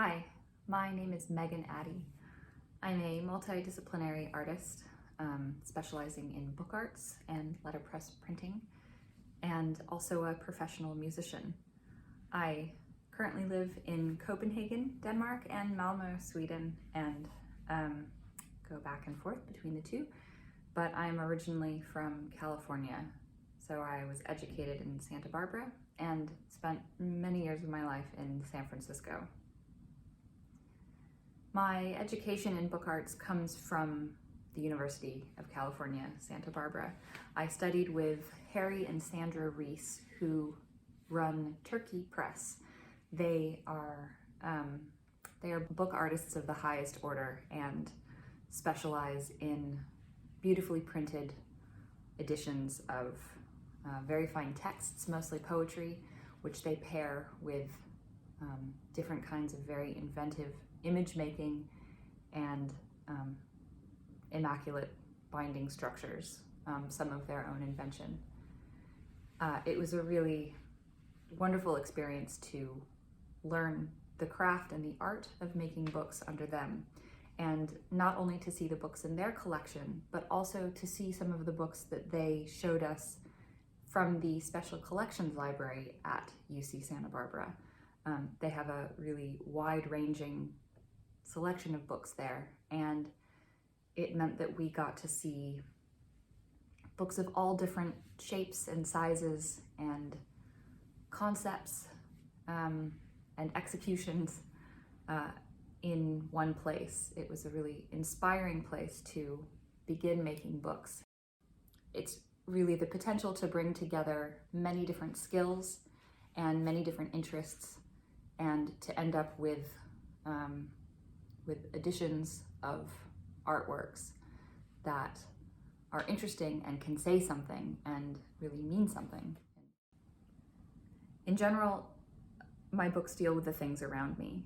Hi, my name is Adie. I'm a multidisciplinary artist specializing in book arts and letterpress printing, and also a professional musician. I currently live in Copenhagen, Denmark, and Malmö, Sweden, and go back and forth between the two, but I'm originally from California. So I was educated in Santa Barbara and spent many years of my life in San Francisco. My education in book arts comes from the University of California, Santa Barbara. I studied with Harry and Sandra Reese, who run Turkey Press. They are book artists of the highest order and specialize in beautifully printed editions of very fine texts, mostly poetry, which they pair with different kinds of very inventive image making and immaculate binding structures, some of their own invention. It was a really wonderful experience to learn the craft and the art of making books under them, and not only to see the books in their collection, but also to see some of the books that they showed us from the Special Collections Library at UC Santa Barbara. They have a really wide-ranging selection of books there, and it meant that we got to see books of all different shapes and sizes and concepts and executions in one place. It was a really inspiring place to begin making books. It's really the potential to bring together many different skills and many different interests, and to end up with editions of artworks that are interesting and can say something and really mean something. In general, my books deal with the things around me.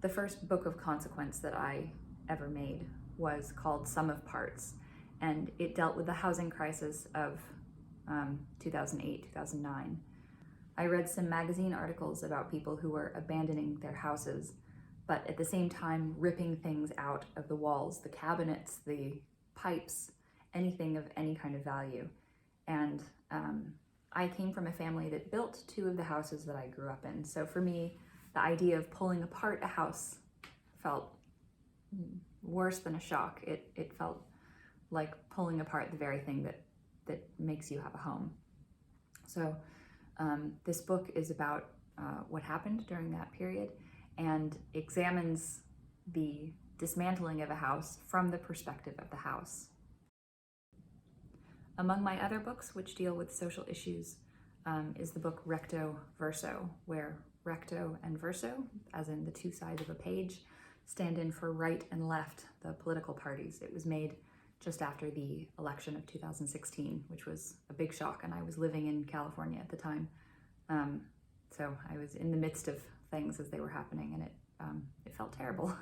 The first book of consequence that I ever made was called Sum of Parts, and it dealt with the housing crisis of 2008, 2009. I read some magazine articles about people who were abandoning their houses, but at the same time ripping things out of the walls, the cabinets, the pipes, anything of any kind of value. And I came from a family that built two of the houses that I grew up in. So for me, the idea of pulling apart a house felt worse than a shock. It felt like pulling apart the very thing that makes you have a home. So this book is about what happened during that period and examines the dismantling of a house from the perspective of the house. Among my other books, which deal with social issues, is the book Rectoverso, where recto and verso, as in the two sides of a page, stand in for right and left, the political parties. It was made just after the election of 2016, which was a big shock, and I was living in California at the time. So I was in the midst of things as they were happening, and it felt terrible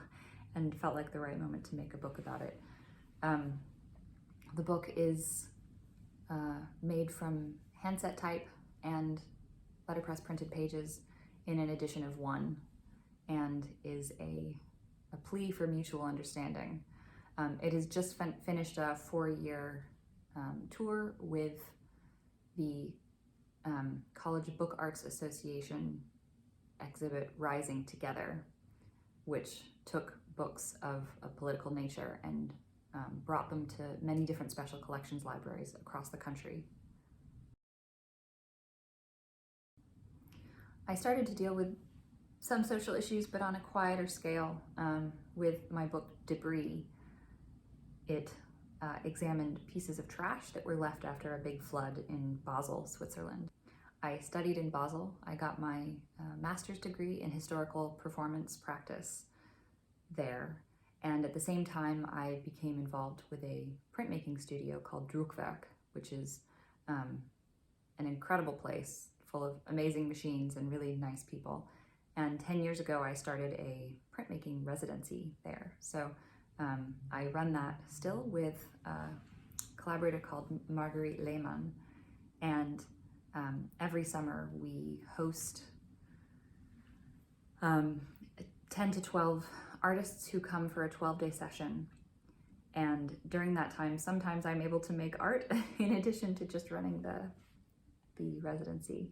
and felt like the right moment to make a book about it. The book is made from handset type and letterpress printed pages in an edition of one, and is a plea for mutual understanding. It has just finished a 4-year tour with the College Book Arts Association exhibit Rising Together, which took books of a political nature and brought them to many different special collections libraries across the country. I started to deal with some social issues, but on a quieter scale, with my book Debris. It examined pieces of trash that were left after a big flood in Basel, Switzerland. I studied in Basel. I got my master's degree in historical performance practice there. And at the same time, I became involved with a printmaking studio called Rectoverso, which is an incredible place full of amazing machines and really nice people. And 10 years ago, I started a printmaking residency there. So I run that still with a collaborator called Marguerite Lehmann, and every summer we host um, 10 to 12 artists who come for a 12-day session. And during that time, sometimes I'm able to make art in addition to just running the residency.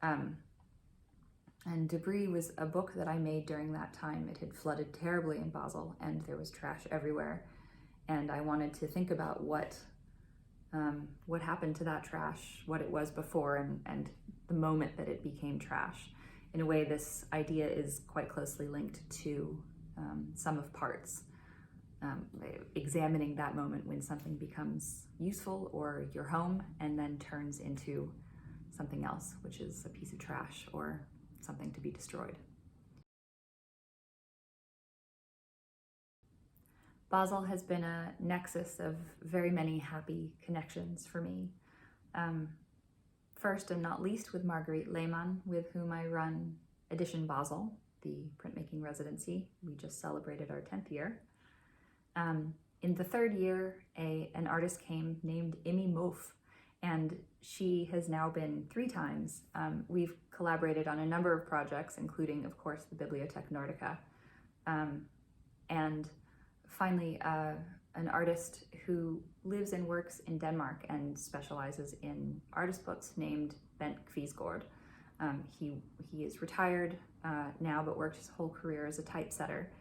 And Debris was a book that I made during that time. It had flooded terribly in Basel and there was trash everywhere. And I wanted to think about what happened to that trash, what it was before, and the moment that it became trash. In a way, this idea is quite closely linked to sum of parts, examining that moment when something becomes useful or your home and then turns into something else, which is a piece of trash or something to be destroyed. Basel has been a nexus of very many happy connections for me. First and not least with Marguerite Lehmann, with whom I run Edition Basel, the printmaking residency. We just celebrated our 10th year. In the third year, an artist came named Imi Mof, and she has now been 3 times. We've collaborated on a number of projects, including, of course, the Bibliothèque Nordica. And finally, an artist who lives and works in Denmark and specializes in artist books named Bent Kvisgaard. He is retired now, but worked his whole career as a typesetter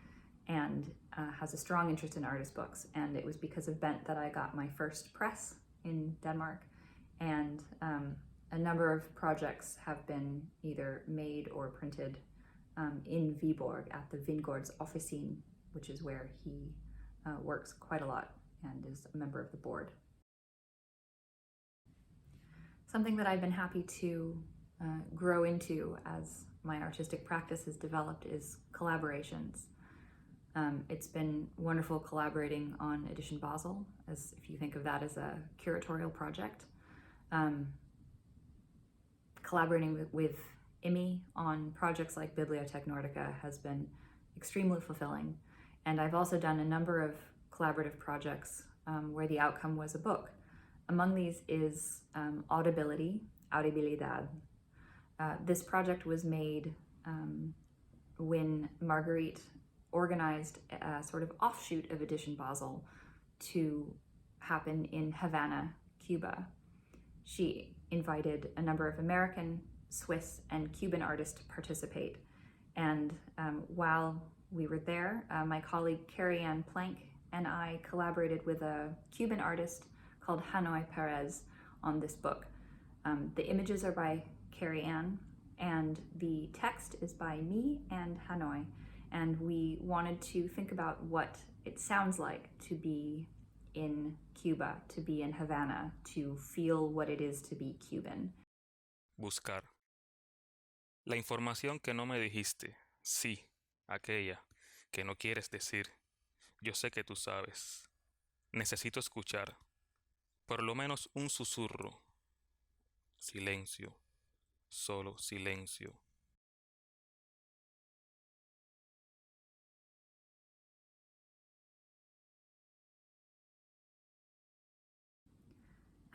and has a strong interest in artist books. And it was because of Bent that I got my first press in Denmark. And a number of projects have been either made or printed in Viborg at the Vingårds Officin, which is where he works quite a lot and is a member of the board. Something that I've been happy to grow into as my artistic practice has developed is collaborations. It's been wonderful collaborating on Edition Basel, as if you think of that as a curatorial project. Collaborating with Imi on projects like Bibliothèque Nordica has been extremely fulfilling. And I've also done a number of collaborative projects where the outcome was a book. Among these is Audibilidad. This project was made when Marguerite organized a sort of offshoot of Edition Basel to happen in Havana, Cuba. She invited a number of American, Swiss, and Cuban artists to participate. And while we were there, my colleague Carrie Ann Plank and I collaborated with a Cuban artist called Hanoi Perez on this book. The images are by Carrie Ann, and the text is by me and Hanoi. And we wanted to think about what it sounds like to be in Cuba, to be in Havana, to feel what it is to be Cuban. Buscar. La información que no me dijiste, sí, aquella que no quieres decir. Yo sé que tú sabes. Necesito escuchar, por lo menos un susurro. Silencio, solo silencio.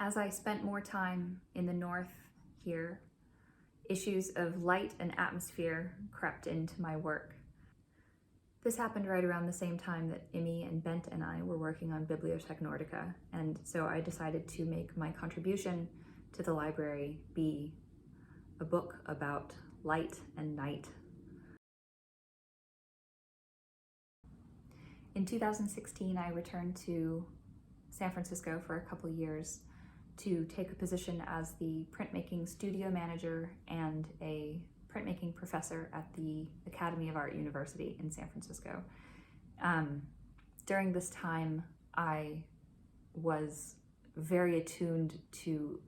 As I spent more time in the north here, issues of light and atmosphere crept into my work. This happened right around the same time that Imi and Bent and I were working on Bibliothèque Nordica, and so I decided to make my contribution to the library be a book about light and night. In 2016, I returned to San Francisco for a couple years to take a position as the printmaking studio manager and a printmaking professor at the Academy of Art University in San Francisco. During this time, I was very attuned to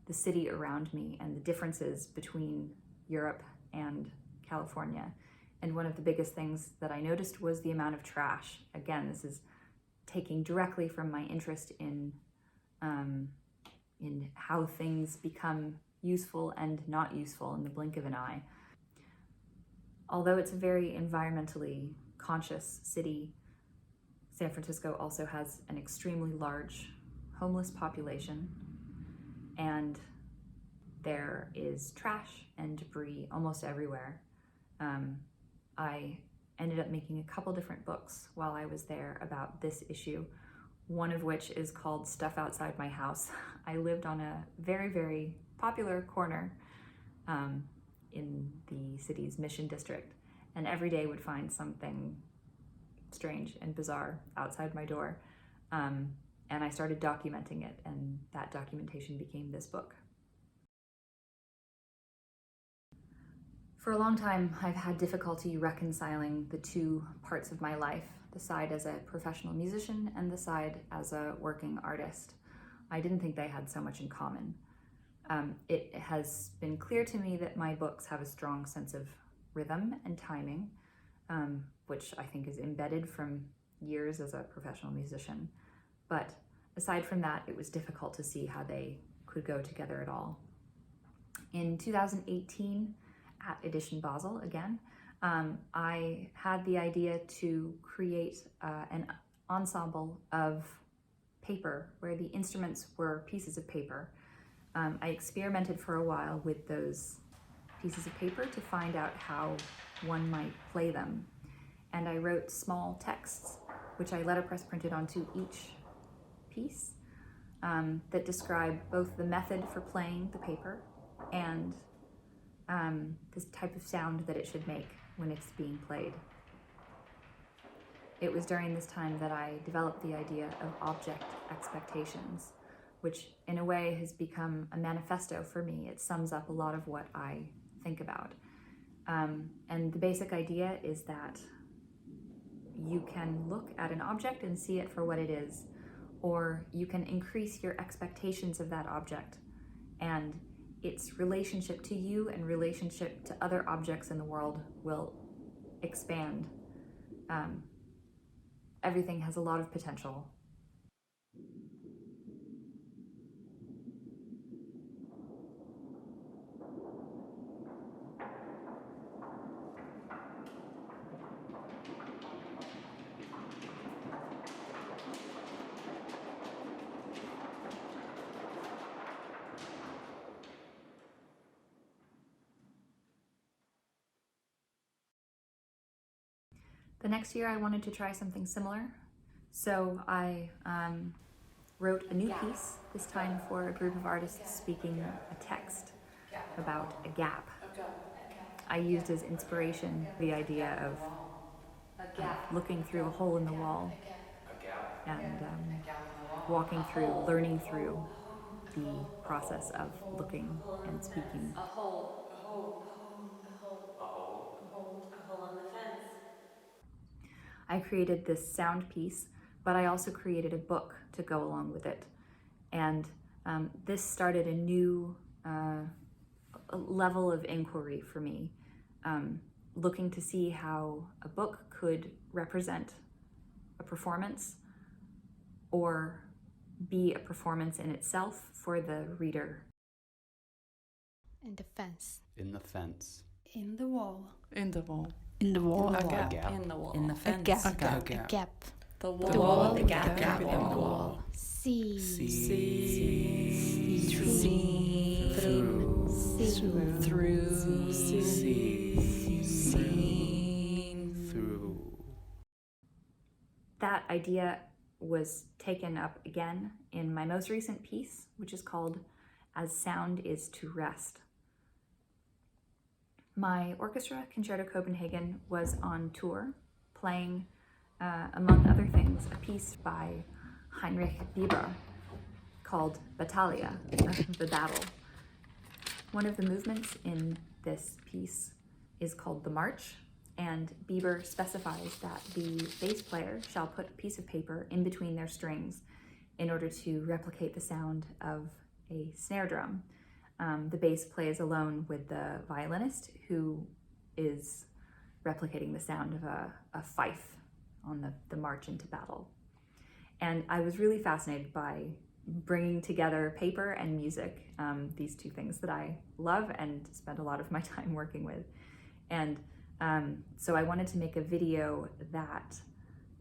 the city around me and the differences between Europe and California. And one of the biggest things that I noticed was the amount of trash. Again, this is taking directly from my interest in how things become useful and not useful in the blink of an eye. Although it's a very environmentally conscious city, San Francisco also has an extremely large homeless population, and there is trash and debris almost everywhere. I ended up making a couple different books while I was there about this issue, one of which is called Stuff Outside My House. I lived on a very, very popular corner in the city's Mission District, and every day would find something strange and bizarre outside my door. And I started documenting it, and that documentation became this book. For a long time, I've had difficulty reconciling the two parts of my life, the side as a professional musician and the side as a working artist. I didn't think they had so much in common. It has been clear to me that my books have a strong sense of rhythm and timing, which I think is embedded from years as a professional musician. But aside from that, it was difficult to see how they could go together at all. In 2018, at Edition Basel again, I had the idea to create an ensemble of paper where the instruments were pieces of paper. I experimented for a while with those pieces of paper to find out how one might play them. And I wrote small texts, which I letterpress printed onto each piece, that describe both the method for playing the paper and this type of sound that it should make when it's being played. It was during this time that I developed the idea of object expectations, which in a way has become a manifesto for me. It sums up a lot of what I think about. And the basic idea is that you can look at an object and see it for what it is, or you can increase your expectations of that object and its relationship to you and relationship to other objects in the world will expand. Everything has a lot of potential. The next year I wanted to try something similar, so I wrote a new piece, this time for a group of artists speaking a text about a gap. I used as inspiration the idea of looking through a hole in the wall and walking through, learning through the process of looking and speaking. A hole. A hole. A hole. A hole. A hole. A hole. A hole in the fence. I created this sound piece, but I also created a book to go along with it. And this started a new level of inquiry for me, looking to see how a book could represent a performance or be a performance in itself for the reader. In the fence. In the fence. In the wall. In the wall. In the wall. A gap. gap. In the wall. In the A fence. gap. A gap. A gap. The wall. The wall. The gap. in the wall. See. See. Through. Through. See. Through. See. Seen. Through. That idea was taken up again in my most recent piece, which is called As Sound Is to Rest. My orchestra, Concerto Copenhagen, was on tour, playing, among other things, a piece by Heinrich Bieber called Battaglia, the battle. One of the movements in this piece is called the march, and Bieber specifies that the bass player shall put a piece of paper in between their strings in order to replicate the sound of a snare drum. The bass plays alone with the violinist, who is replicating the sound of a fife on the march into battle. And I was really fascinated by bringing together paper and music, these two things that I love and spend a lot of my time working with. And so I wanted to make a video that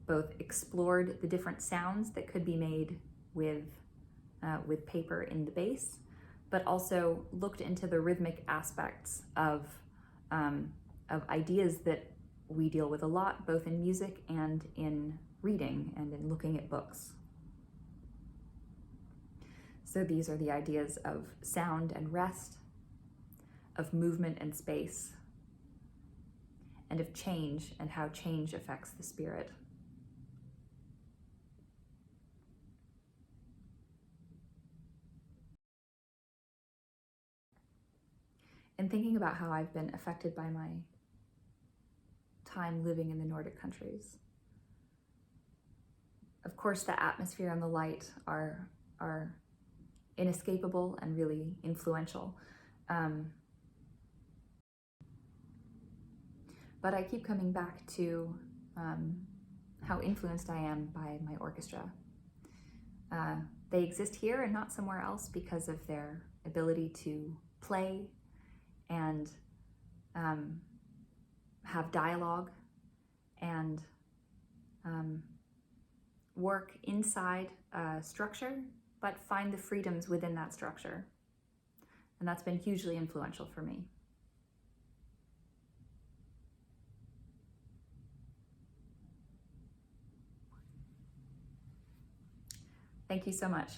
both explored the different sounds that could be made with paper in the bass, but also looked into the rhythmic aspects of ideas that we deal with a lot, both in music and in reading and in looking at books. So these are the ideas of sound and rest, of movement and space, and of change and how change affects the spirit. And thinking about how I've been affected by my time living in the Nordic countries. Of course, the atmosphere and the light are inescapable and really influential. But I keep coming back to how influenced I am by my orchestra. They exist here and not somewhere else because of their ability to play and have dialogue and work inside a structure, but find the freedoms within that structure. And that's been hugely influential for me. Thank you so much.